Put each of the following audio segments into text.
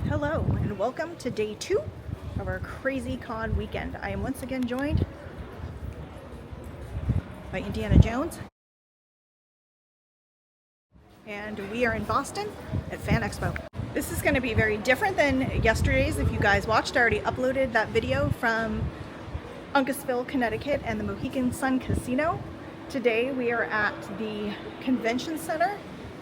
Hello and welcome to day 2 of our crazy con weekend. I am once again joined by Indiana Jones, and we are in Boston at Fan Expo. This is going to be very different than yesterday's. If you guys watched, I already uploaded that video from Uncasville, Connecticut and the Mohegan Sun Casino. Today we are at the Convention Center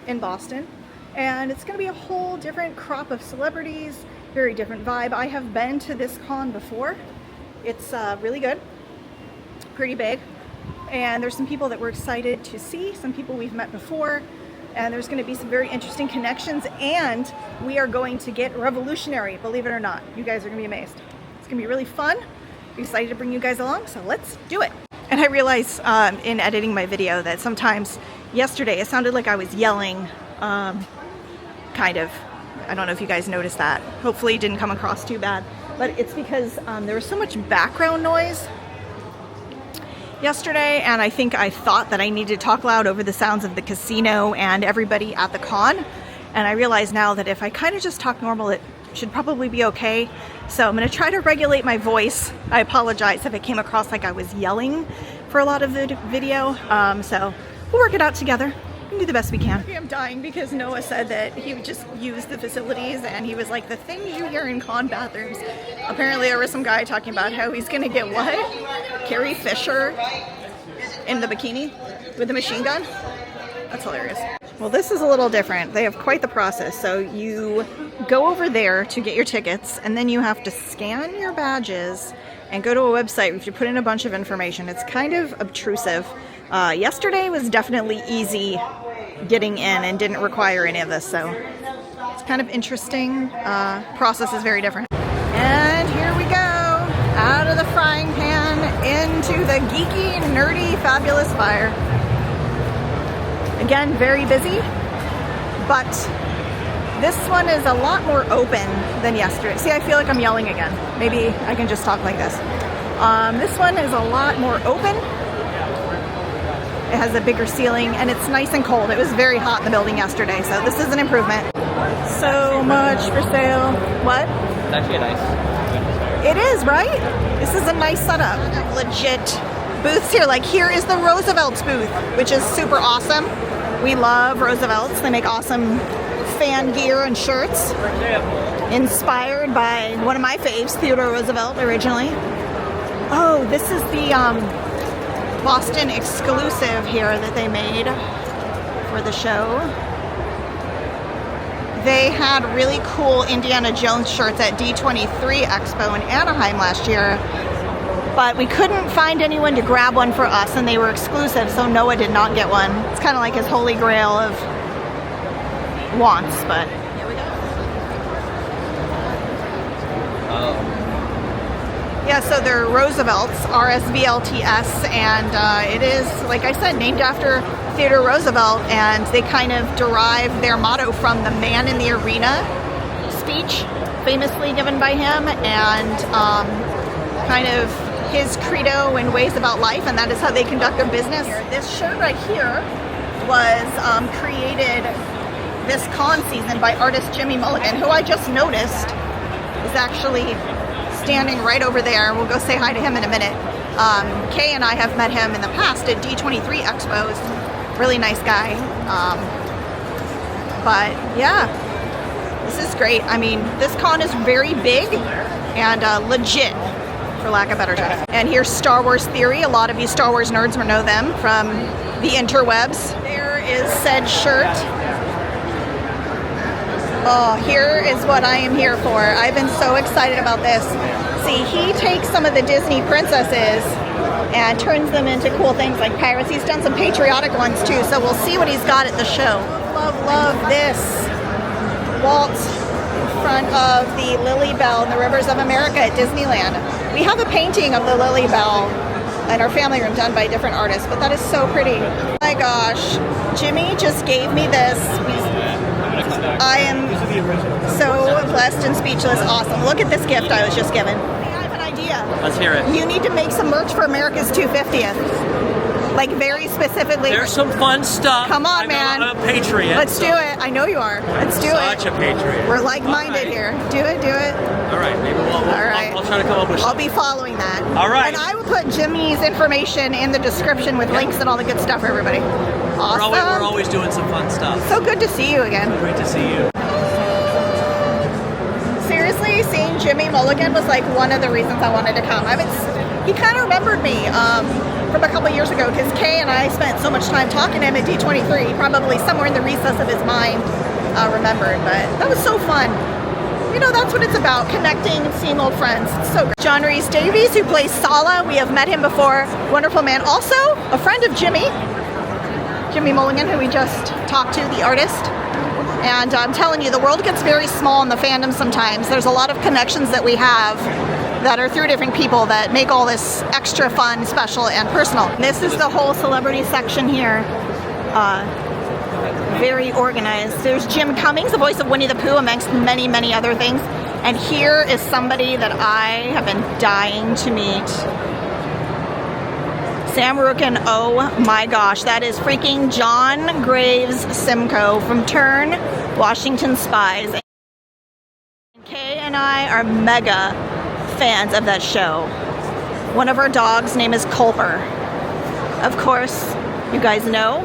in Boston, and it's going to be a whole different crop of celebrities, very different vibe. I have been to this con before. It's really good, pretty big, and there's some people that we're excited to see, some people we've met before, and there's going to be some very interesting connections, and we are going to get revolutionary, believe it or not. You guys are going to be amazed. It's going to be really fun. I'm excited to bring you guys along, so let's do it. And I realized in editing my video that sometimes yesterday it sounded like I was yelling, kind of. I don't know if you guys noticed that. Hopefully it didn't come across too bad, but it's because there was so much background noise yesterday, and I think I thought that I needed to talk loud over the sounds of the casino and everybody at the con, and I realize now that if I kind of just talk normal, it should probably be okay. So I'm going to try to regulate my voice. I apologize if it came across like I was yelling for a lot of the video, so we'll work it out together. We can do the best we can. I'm dying because Noah said that he would just use the facilities, and he was like, the things you hear in con bathrooms. Apparently there was some guy talking about how he's gonna get what? Carrie Fisher in the bikini with the machine gun? That's hilarious. Well, this is a little different. They have quite the process. So you go over there to get your tickets, and then you have to scan your badges and go to a website where you put in a bunch of information. It's kind of obtrusive. Yesterday was definitely easy getting in and didn't require any of this, so it's kind of interesting. Process is very different. And here we go, out of the frying pan into the geeky, nerdy, fabulous fire. Again, very busy, but this one is a lot more open than yesterday. See, I feel like I'm yelling again. Maybe I can just talk like this. This one is a lot more open. It has a bigger ceiling, and it's nice and cold. It was very hot in the building yesterday, so this is an improvement. So much for sale. What? It's actually nice. It is, right? This is a nice setup. Legit booths here. Like, here is the Roosevelt's booth, which is super awesome. We love Roosevelt's. They make awesome fan gear and shirts. Inspired by one of my faves, Theodore Roosevelt, originally. Oh, this is the Boston exclusive here that they made for the show. They had really cool Indiana Jones shirts at D23 Expo in Anaheim last year, but we couldn't find anyone to grab one for us, and they were exclusive, so Noah did not get one. It's kind of like his holy grail of wants, but here we go. Yeah, so they're Roosevelt's, RSVLTS, and it is, like I said, named after Theodore Roosevelt, and they kind of derive their motto from the Man in the Arena speech, famously given by him, and kind of his credo and ways about life, and that is how they conduct their business. This shirt right here was created this con season by artist Jimmy Mulligan, who I just noticed is actually standing right over there. We'll go say hi to him in a minute. Kay and I have met him in the past at D23 Expos. Really nice guy. But yeah, this is great. I mean, this con is very big and legit, for lack of better terms. And here's Star Wars Theory. A lot of you Star Wars nerds will know them from the interwebs. There is said shirt. Oh, here is what I am here for. I've been so excited about this. See, he takes some of the Disney princesses and turns them into cool things like pirates. He's done some patriotic ones too, so we'll see what he's got at the show. Love this. Walt in front of the Lilly Belle in the Rivers of America at Disneyland. We have a painting of the Lilly Belle in our family room done by different artists, but that is so pretty. Oh my gosh, Jimmy just gave me this. I am so blessed and speechless. Awesome. Look at this gift I was just given. I have an idea. Let's hear it. You need to make some merch for America's 250th. Like very specifically. There's some fun stuff. Come on, man. I'm a patriot. Let's do it. I know you are. Let's do it. Such a patriot. We're like-minded here. Do it, do it. All right, maybe I'll try to come up with I'll something. be following that. All right. And I will put Jimmy's information in the description with links and all the good stuff for everybody. Awesome. We're always doing some fun stuff. So good to see you again. Great to see you. Seriously, seeing Jimmy Mulligan was like one of the reasons I wanted to come. He kind of remembered me from a couple years ago because Kay and I spent so much time talking to him at D23, probably somewhere in the recess of his mind remembered, but that was so fun. You know, that's what it's about, connecting and seeing old friends. It's so great. John Rhys Davies, who plays Sala, we have met him before. Wonderful man. Also, a friend of Jimmy Mulligan, who we just talked to, the artist. And I'm telling you, the world gets very small in the fandom sometimes. There's a lot of connections that we have that are through different people that make all this extra fun, special, and personal. This is the whole celebrity section here. Very organized. There's Jim Cummings, the voice of Winnie the Pooh, amongst many, many other things. And here is somebody that I have been dying to meet. Sam Rookin, oh my gosh, that is freaking John Graves Simcoe from Turn, Washington Spies. Kay and I are mega fans of that show. One of our dogs' name is Culper. Of course, you guys know,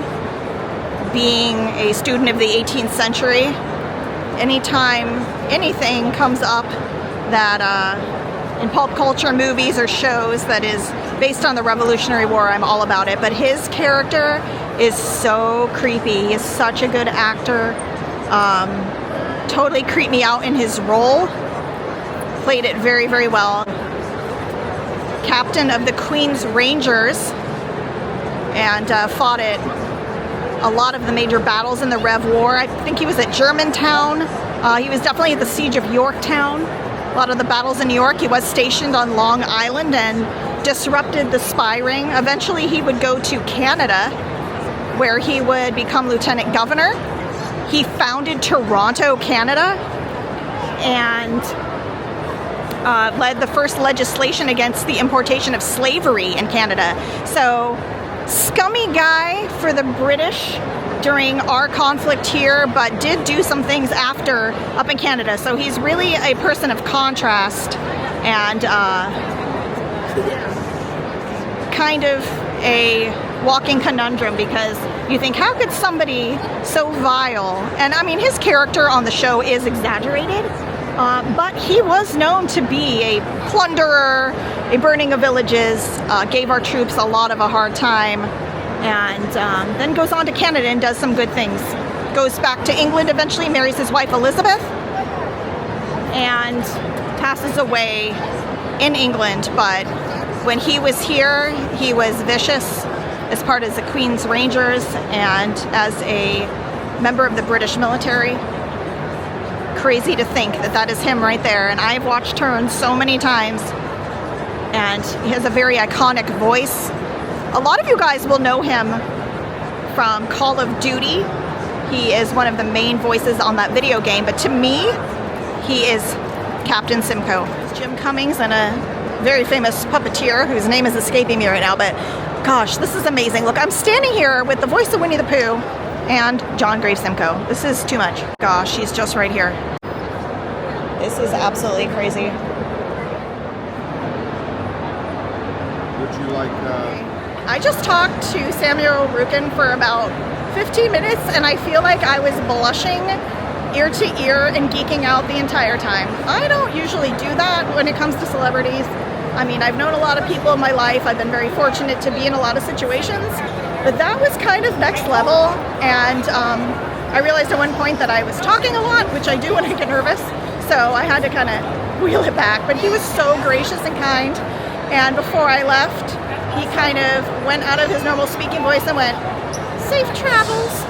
being a student of the 18th century, anytime anything comes up that in pulp culture, movies or shows that is based on the Revolutionary War, I'm all about it. But his character is so creepy. He is such a good actor. Totally creeped me out in his role. Played it very, very well. Captain of the Queen's Rangers and fought at a lot of the major battles in the Rev War. I think he was at Germantown. He was definitely at the Siege of Yorktown. A lot of the battles in New York. He was stationed on Long Island and disrupted the spy ring. Eventually he would go to Canada where he would become lieutenant governor. He founded Toronto, Canada, and led the first legislation against the importation of slavery in Canada. So, scummy guy for the British during our conflict here, but did do some things after up in Canada. So he's really a person of contrast and kind of a walking conundrum, because you think, how could somebody so vile, and I mean his character on the show is exaggerated, but he was known to be a plunderer, a burning of villages, gave our troops a lot of a hard time, and then goes on to Canada and does some good things. Goes back to England, eventually marries his wife Elizabeth, and passes away in England. But when he was here, he was vicious as part of the Queen's Rangers and as a member of the British military. Crazy to think that that is him right there. And I've watched Turn so many times, and he has a very iconic voice. A lot of you guys will know him from Call of Duty. He is one of the main voices on that video game, but to me, he is Captain Simcoe. Jim Cummings and a very famous puppeteer whose name is escaping me right now, but gosh, this is amazing. Look, I'm standing here with the voice of Winnie the Pooh and John Graves Simcoe. This is too much. Gosh, he's just right here. This is absolutely crazy. Would you like I just talked to Samuel Rookin for about 15 minutes, and I feel like I was blushing ear to ear and geeking out the entire time. I don't usually do that when it comes to celebrities. I mean, I've known a lot of people in my life. I've been very fortunate to be in a lot of situations, but that was kind of next level. And I realized at one point that I was talking a lot, which I do when I get nervous, so I had to kind of wheel it back. But he was so gracious and kind, and before I left, he kind of went out of his normal speaking voice and went, "Safe travels."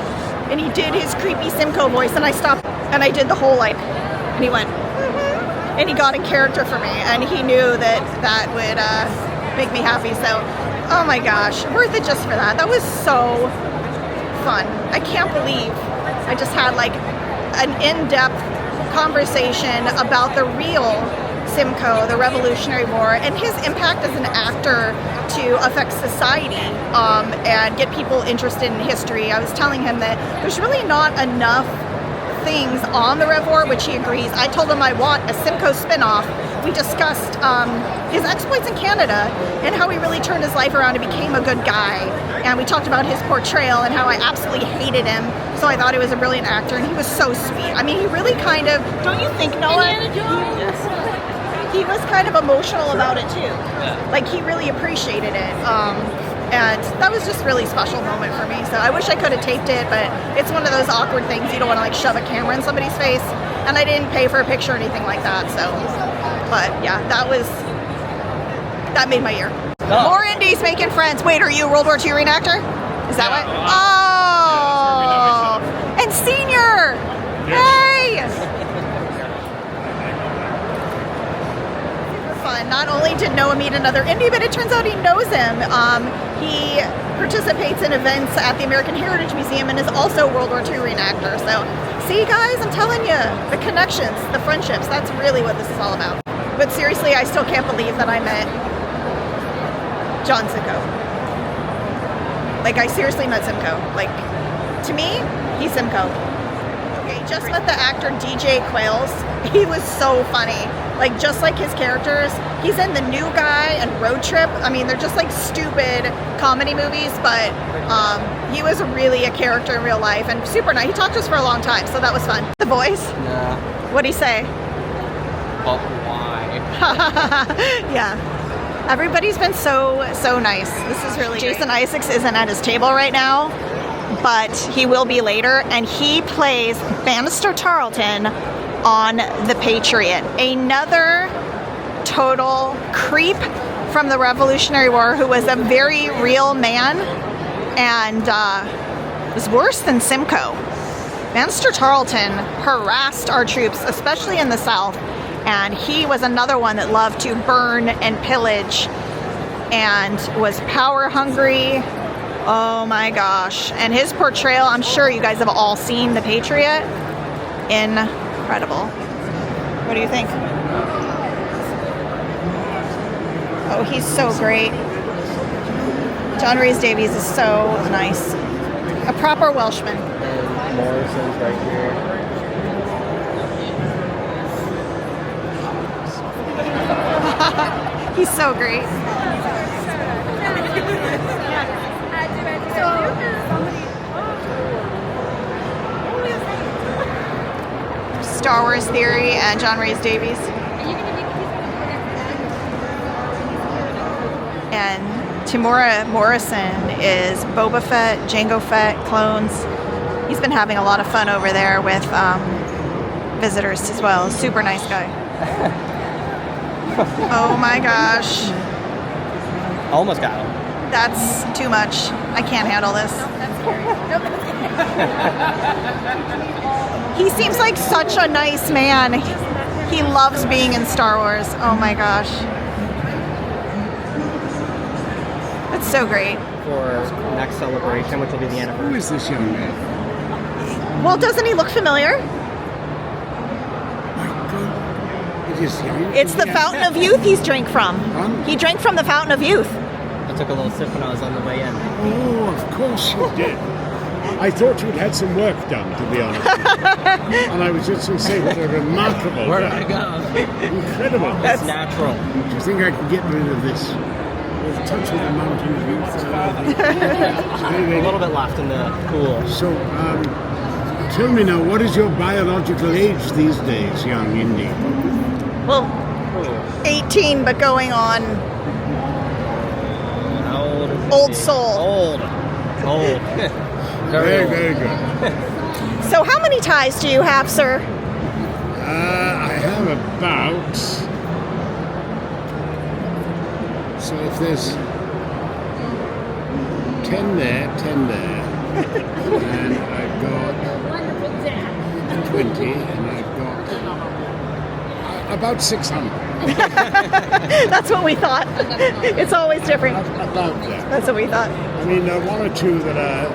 And he did his creepy Simcoe voice, and I stopped and I did the whole like, and he went, and he got in character for me, and he knew that that would make me happy. So, oh my gosh, worth it just for that. That was so fun. I can't believe I just had like an in-depth conversation about the real Simcoe, the Revolutionary War, and his impact as an actor to affect society and get people interested in history. I was telling him that there's really not enough things on the Rev War, which he agrees. I told him I want a Simcoe spin-off. We discussed his exploits in Canada and how he really turned his life around and became a good guy. And we talked about his portrayal and how I absolutely hated him. So I thought he was a brilliant actor, and he was so sweet. I mean, he really kind of, don't you think, Noah? He was kind of emotional about it too. Like, he really appreciated it. And that was just a really special moment for me. So I wish I could have taped it, but it's one of those awkward things. You don't want to like shove a camera in somebody's face. And I didn't pay for a picture or anything like that. So, but yeah, that made my year. Oh. More indies making friends. Wait, are you a World War II reenactor? Is that what? Oh, and senior. Hey. Fun. Not only did Noah meet another indie, but it turns out he knows him. He participates in events at the American Heritage Museum and is also a World War II reenactor. So, see guys, I'm telling you, the connections, the friendships, that's really what this is all about. But seriously, I still can't believe that I met John Simcoe. Like, I seriously met Simcoe. Like, to me, he's Simcoe. Okay, just met the actor DJ Quails. He was so funny. Like, just like his characters. He's in The New Guy and Road Trip. I mean, they're just like stupid comedy movies, but he was really a character in real life and super nice. He talked to us for a long time, so that was fun. The voice? Yeah. What'd he say? But why? Yeah. Everybody's been so nice. This is really Jason great. Isaacs isn't at his table right now, but he will be later, and he plays Bannister Tarleton on The Patriot. Another total creep from the Revolutionary War who was a very real man and was worse than Simcoe. Bannister Tarleton harassed our troops, especially in the South, and he was another one that loved to burn and pillage and was power hungry. Oh my gosh. And his portrayal, I'm sure you guys have all seen The Patriot. Incredible. What do you think? Oh, he's so great. John Rhys Davies is so nice. A proper Welshman. And Morrison's right here. He's so great. Star Wars Theory and John Rhys Davies. And Tamora Morrison is Boba Fett, Jango Fett, clones. He's been having a lot of fun over there with visitors as well. Super nice guy. Oh my gosh. Almost got him. That's too much. I can't handle this. He seems like such a nice man. He loves being in Star Wars. Oh my gosh. That's so great. For next celebration, which will be the anniversary. Who is this young man? Well, doesn't he look familiar? My God. It is him. It's the Fountain of Youth he's drank from. He drank from the Fountain of Youth. I took a little sip when I was on the way in. Oh, of course you did. I thought you'd had some work done, to be honest with you. And I was just going to say, what a remarkable Where guy. did it go? Incredible. It's natural. Do you think I can get rid of this? With a touch of the Mountain of Youth. A little bit left in the pool. So, tell me now, what is your biological age these days, young Indy? Well, 18, but going on How old is old he? soul. Old. Very, very good. So how many ties do you have, sir? I have about... So if there's 10 there, 10 there, and I've got 20, and I've got about 600. That's what we thought. It's always different. About that. That's what we thought. I mean, there are one or two that are...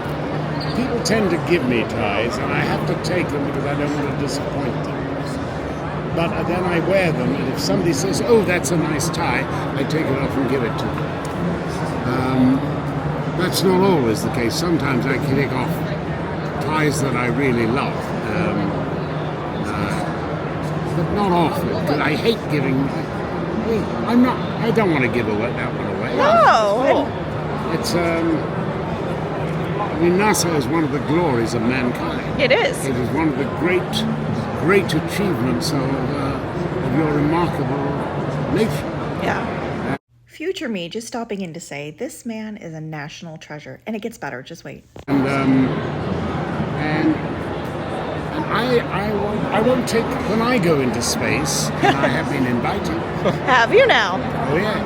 People tend to give me ties, and I have to take them because I don't want to disappoint them. but then I wear them, and if somebody says, "Oh, that's a nice tie," I take it off and give it to them. That's not always the case. Sometimes I take off ties that I really love, but not often. Because I hate giving. I don't want to give that one away. No. It's Nassau is one of the glories of mankind. It is. It is one of the great achievements of your remarkable nation. Yeah. Future me just stopping in to say this man is a national treasure, and it gets better. Just wait. And I won't take when I go into space, and I have been invited. Have you now? Oh yeah.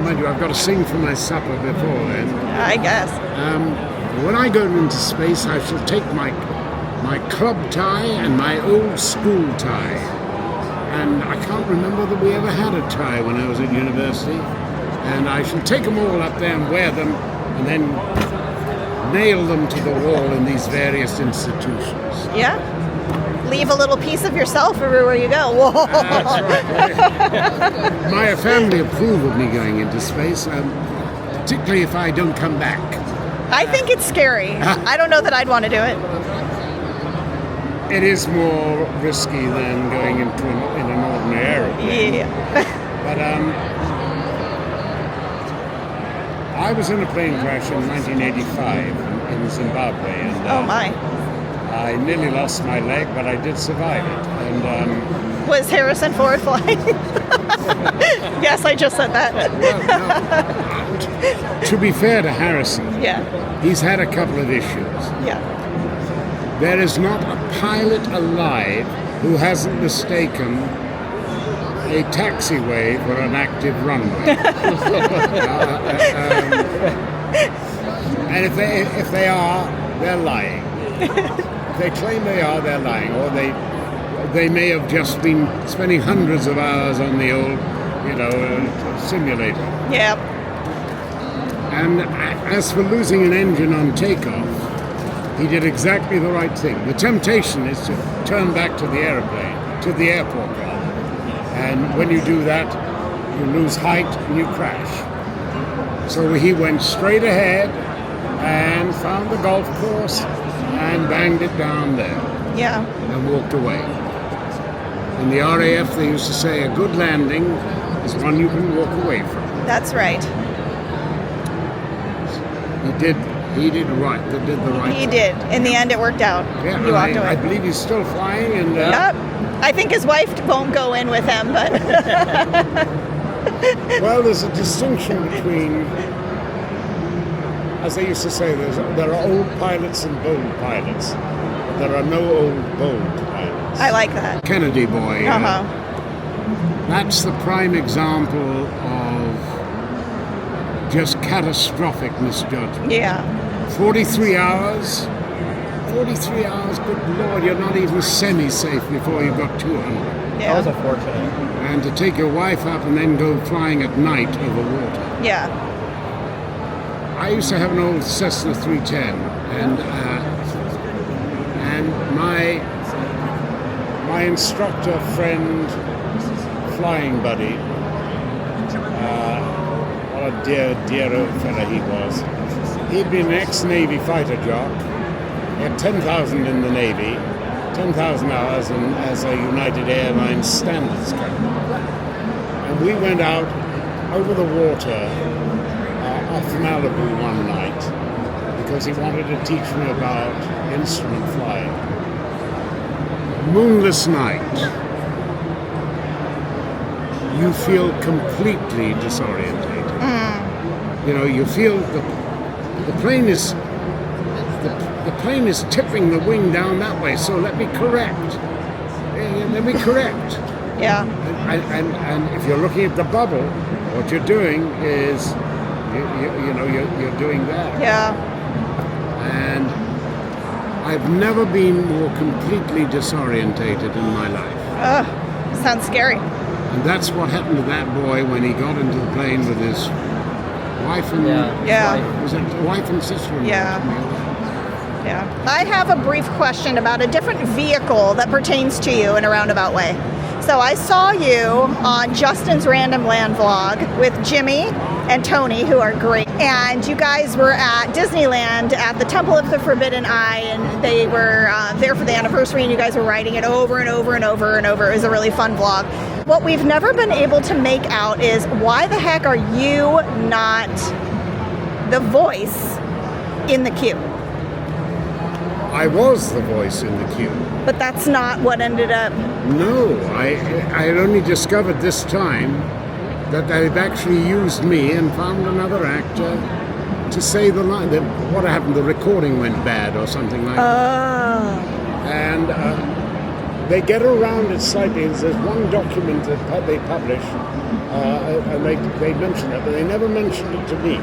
Mind you, I've got to sing for my supper before then. I guess. When I go into space, I shall take my club tie and my old school tie. And I can't remember that we ever had a tie when I was at university. And I shall take them all up there and wear them, and then nail them to the wall in these various institutions. Yeah. Leave a little piece of yourself everywhere you go. Whoa. That's right. My family approve of me going into space, particularly if I don't come back. I think it's scary. I don't know that I'd want to do it. It is more risky than going in an ordinary aeroplane. Yeah. But I was in a plane crash in 1985 in Zimbabwe, and Oh my. I nearly lost my leg, but I did survive it. And Was Harrison Ford flying? Yes, I just said that. to be fair to Harrison, Yeah. he's had a couple of issues. Yeah. There is not a pilot alive who hasn't mistaken a taxiway for an active runway. And if they are, they're lying. If they claim they are, they're lying, or they may have just been spending hundreds of hours on the old, simulator. Yeah. And as for losing an engine on takeoff, he did exactly the right thing. The temptation is to turn back to the airport rather. And when you do that, you lose height and you crash. So he went straight ahead and found the golf course and banged it down there. Yeah. And walked away. In the RAF, they used to say a good landing is one you can walk away from. That's right. He did right. They did the right He thing. did. In the end, it worked out. Yeah, He walked away. I believe he's still flying. And Yep. I think his wife won't go in with him, but well, there's a distinction between, as they used to say, there are old pilots and bold pilots. There are no old bold pilots. I like that. Kennedy boy. Uh-huh. That's the prime example of just catastrophic misjudgment. Yeah. 43 hours. 43 hours, good Lord, you're not even semi-safe before you've got 200. Yeah. That was unfortunate. And to take your wife up and then go flying at night over water. Yeah. I used to have an old Cessna 310, and my instructor friend, flying buddy, what a dear old fella he was. He'd been an ex-Navy fighter jock. He had 10,000 in the Navy, 10,000 hours as a United Airlines standards captain. And we went out over the water off Malibu one night because he wanted to teach me about instrument flying. Moonless night. You feel completely disorientated. You feel the plane is the plane is tipping the wing down that way, so let me correct. Yeah. And if you're looking at the bubble, what you're doing is, you're doing that. Yeah. And I've never been more completely disorientated in my life. Ugh. Sounds scary. And that's what happened to that boy when he got into the plane with his wife and Yeah. was it wife and sister-in-law? Yeah. Yeah. I have a brief question about a different vehicle that pertains to you in a roundabout way. So I saw you on Justin's Random Land vlog with Jimmy and Tony, who are great. And you guys were at Disneyland at the Temple of the Forbidden Eye, and they were there for the anniversary, and you guys were riding it over and over and over and over. It was a really fun vlog. What we've never been able to make out is why the heck are you not the voice in the queue? I was the voice in the queue. But that's not what ended up. No, I had only discovered this time that they've actually used me and found another actor to say the line. What happened? The recording went bad or something like that. And they get around it slightly. There's one document that they publish, and they mention it, but they never mentioned it to me.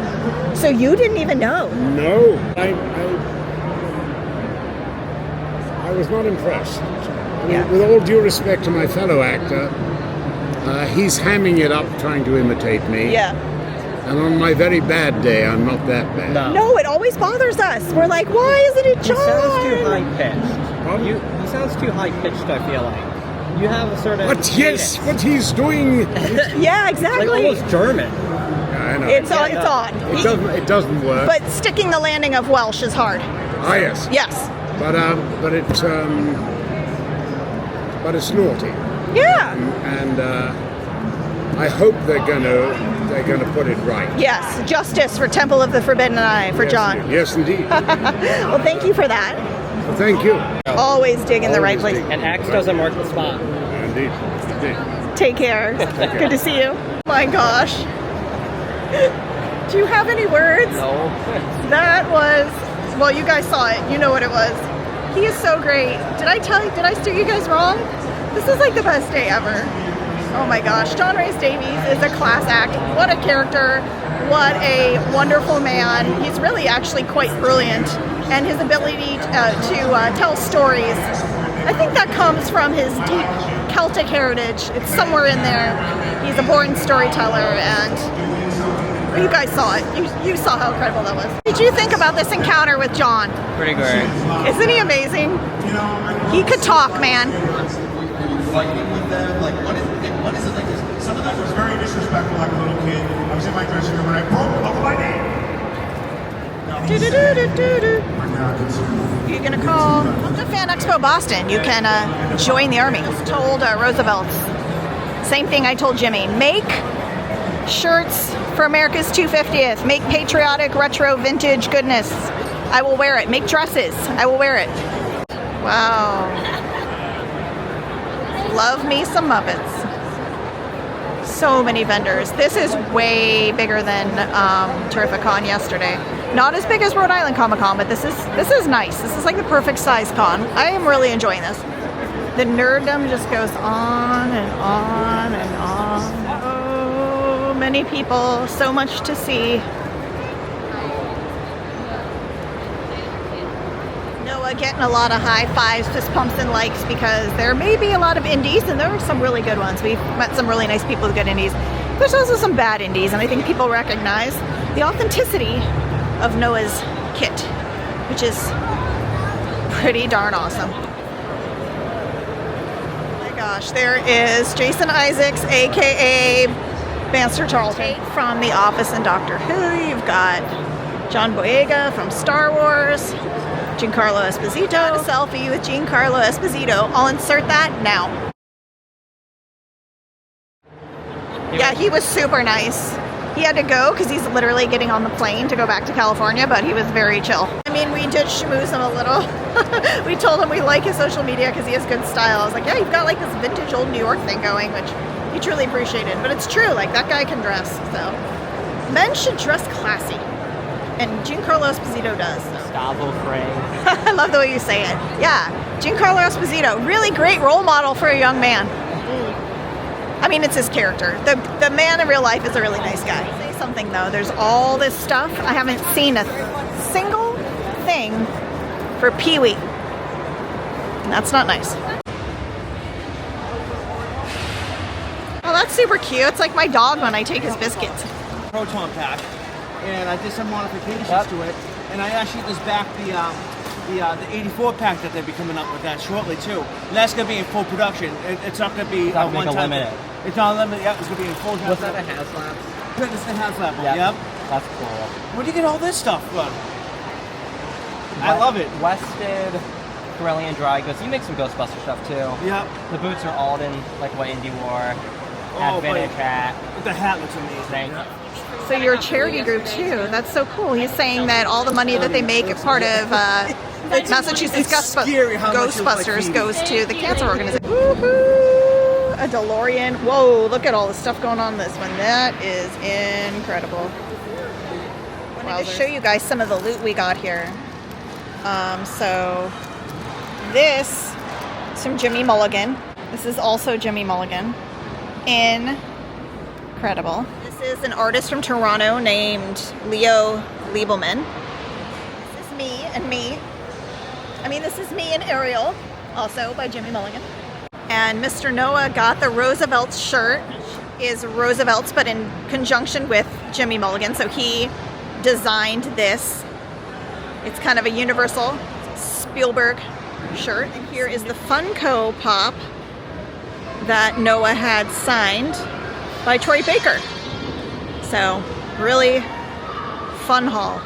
So you didn't even know? No, I was not impressed. I mean, with all due respect to my fellow actor, he's hamming it up trying to imitate me. Yeah. And on my very bad day, I'm not that bad. No, it always bothers us. We're like, why isn't it John? He sounds too high-pitched. He sounds too high-pitched, I feel like. You have a sort of... But yes, what he's doing... Yeah, exactly. Like almost German. Yeah, I know. It's odd. It doesn't work. But sticking the landing of Welsh is hard. Ah, yes. Yes. But it's naughty. Yeah. And I hope they're gonna put it right. Yes. Justice for Temple of the Forbidden Eye for John. Yes, indeed. Well, thank you for that. Well, thank you. Always dig in the right place. And Axe doesn't mark the spot. Indeed. Take care. Good to see you. Oh my gosh. Do you have any words? No. That was, well, you guys saw it. You know what it was. He is so great. Did I steer you guys wrong? This is like the best day ever. Oh my gosh. John Rhys Davies is a class act. What a character. What a wonderful man. He's really actually quite brilliant. And his ability to tell stories, I think that comes from his deep Celtic heritage. It's somewhere in there. He's a born storyteller, and you guys saw it. You saw how incredible that was. What did you think about this encounter with John? Pretty great. Isn't he amazing? He could talk, man. What is it like this? Some of that was very disrespectful like a little kid. I was in my dressing room and I broke over my name. You're gonna call the Fan Expo Boston. You can join the army. Told Roosevelt's same thing I told Jimmy. Make shirts for America's 250th. Make patriotic, retro, vintage goodness. I will wear it. Make dresses. I will wear it. Wow. Love me some Muppets. So many vendors. This is way bigger than Terrificon yesterday. Not as big as Rhode Island Comic Con, but this is nice. This is like the perfect size con. I am really enjoying this. The nerddom just goes on and on and on. So many people, so much to see. Noah getting a lot of high fives, fist pumps, and likes because there may be a lot of indies, and there are some really good ones. We've met some really nice people with good indies. There's also some bad indies, and I think people recognize the authenticity of Noah's kit, which is pretty darn awesome. Oh my gosh, there is Jason Isaacs, aka Master Charlton from The Office and Doctor Who. You've got John Boyega from Star Wars, Giancarlo Esposito. A selfie with Giancarlo Esposito. I'll insert that now. Yeah, he was super nice. He had to go because he's literally getting on the plane to go back to California, but he was very chill. I mean, we did schmooze him a little. We told him we like his social media because he has good style. I was like, yeah, you've got like this vintage old New York thing going, which he truly appreciated. But it's true, like that guy can dress, so. Men should dress classy. And Giancarlo Esposito does. So. Gustavo Fring. I love the way you say it. Yeah, Giancarlo Esposito, really great role model for a young man. I mean, it's his character. The man in real life is a really nice guy. Say something though, there's all this stuff. I haven't seen a single thing for Pee-wee. That's not nice. Oh, that's super cute. It's like my dog when I take his biscuits. Proton pack, and I did some modifications to it, and I actually just backed the the 84 pack that they'll be coming up with that shortly too. And that's gonna be in full production. It's not gonna be not one gonna be time. limited. It's not limited. Yeah, it's gonna be in full. Was that a HasLab? It's the HasLab one. Yep. Yep. That's cool. Where do you get all this stuff from? I love it. Wested, Corellian dry goods. You make some Ghostbuster stuff too. Yep. The boots are Alden, like what Indy wore. Hat vintage hat. The hat looks amazing. Thanks. So you're a charity group too. That's so cool. He's saying that all the money that they make as part of Massachusetts Ghostbusters goes to the cancer organization. Woohoo! A DeLorean. Whoa, look at all the stuff going on in this one. That is incredible. I wanted to show you guys some of the loot we got here. So this is from Jimmy Mulligan. This is also Jimmy Mulligan. Incredible. This is an artist from Toronto named Leo Liebelman. This is me and me. I mean, this is me and Ariel, also by Jimmy Mulligan. And Mr. Noah got the Roosevelt's shirt. Is Roosevelt's, but in conjunction with Jimmy Mulligan. So he designed this. It's kind of a universal Spielberg shirt. And here is the Funko Pop that Noah had signed by Troy Baker. So really fun haul.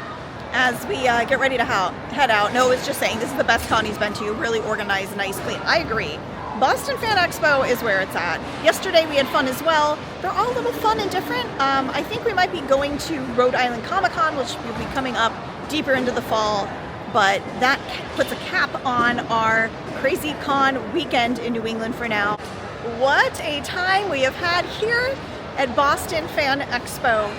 As we get ready to head out, Noah was just saying this is the best con he's been to. Really organized, nice, clean. I agree. Boston Fan Expo is where it's at. Yesterday we had fun as well. They're all a little fun and different. I think we might be going to Rhode Island Comic Con, which will be coming up deeper into the fall. But that puts a cap on our Crazy Con weekend in New England for now. What a time we have had here at Boston Fan Expo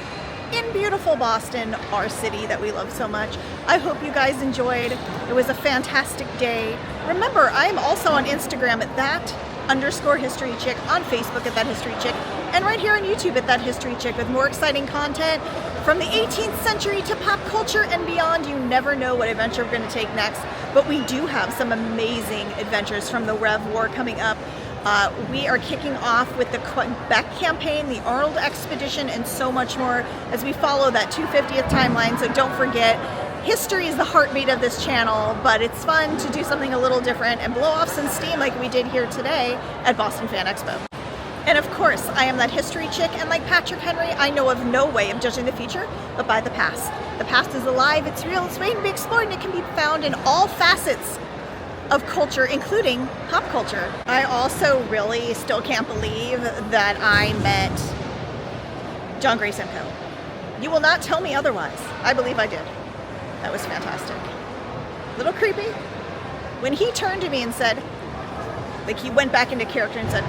in beautiful Boston, our city that we love so much. I hope you guys enjoyed. It was a fantastic day. Remember, I'm also on Instagram at @that_history_chick, on Facebook at @thathistorychick, and right here on YouTube at @thathistorychick with more exciting content from the 18th century to pop culture and beyond. You never know what adventure we're going to take next, but we do have some amazing adventures from the Rev War coming up. We are kicking off with the Quebec campaign, the Arnold expedition, and so much more as we follow that 250th timeline. So don't forget, history is the heartbeat of this channel, but it's fun to do something a little different and blow off some steam like we did here today at Boston Fan Expo. And of course, I am that history chick, and like Patrick Henry, I know of no way of judging the future but by the past. The past is alive, it's real, it's waiting to be explored, and it can be found in all facets of culture, including pop culture. I also really still can't believe that I met John Gray Simcoe. You will not tell me otherwise. I believe I did. That was fantastic. A little creepy. When he turned to me and said, like he went back into character and said,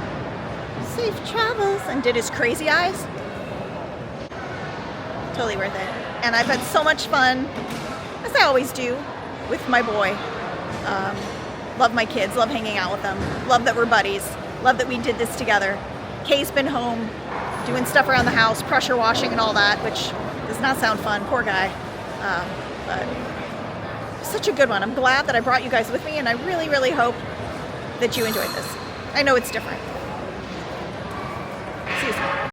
"Safe travels," and did his crazy eyes. Totally worth it. And I've had so much fun, as I always do, with my boy. Love my kids, love hanging out with them, love that we're buddies, love that we did this together. Kay's been home doing stuff around the house, pressure washing and all that, which does not sound fun, poor guy. But such a good one. I'm glad that I brought you guys with me, and I really, really hope that you enjoyed this. I know it's different. See you soon.